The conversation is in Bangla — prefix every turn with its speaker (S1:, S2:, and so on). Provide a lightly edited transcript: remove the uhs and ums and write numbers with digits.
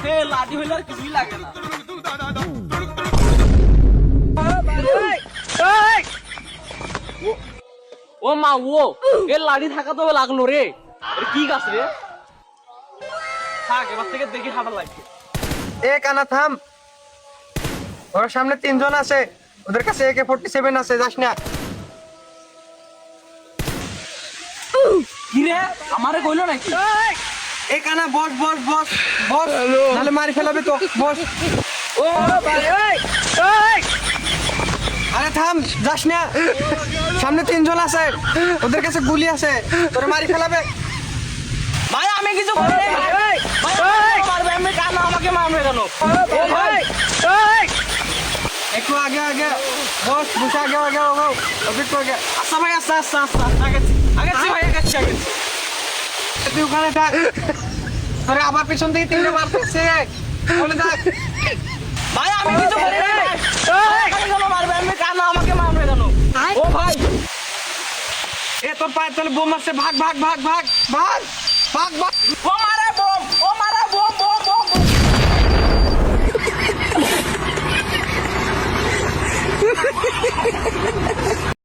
S1: হে লাঠি হইলে আর কিছুই লাগে না। ও মা ও এর লাঠি থাকা তো লাগলো রে, এর কি গাছ রে? থাক এবার থেকে দেখি হাঁটা লাগছে।
S2: এ কানা থাম, ওর সামনে 3 জন আছে, ওদের কাছে AK-47 আছে, যাস না।
S1: কি রে আমারে কইলো নাকি?
S2: এ কানা বস বস বস বস, নাহলে মারি ফেলাবে তো, বস।
S1: ও ভাই এই এই
S2: আরে থাম, যাস না, সামনে 3 জন আছে, ওদের কাছে গুলি আছে, তোরে মারি ফেলাবে।
S1: ভাই আমি কিছু করি নাই ভাই। ভাই মারবে আমি কেন, আমাকে মারবে কেন? ও ভাই এই
S2: একটু আগে আগে বস, বসে আগে আগে একটু আগে।
S1: আচ্ছা ভাই আচ্ছা আচ্ছা আচ্ছা আগেছি আগেছি ভাই আগেছি আগেছি।
S2: তুই ওখানে থাক, তোরে আবার পিছন থেকে 3 জন মারতেছে, বলে থাক।
S1: ভাই আমি কিছু করি নাই ভাই। আমাকে কেন মারবে, আমি কেন আমাকে মারবে কেন? ও ভাই
S2: এ তোর পায়ের তলে বোম মারছে, ভাগ ভাগ ভাগ ভাগ ভাগ ভাগ ভাগ।
S1: ও মারে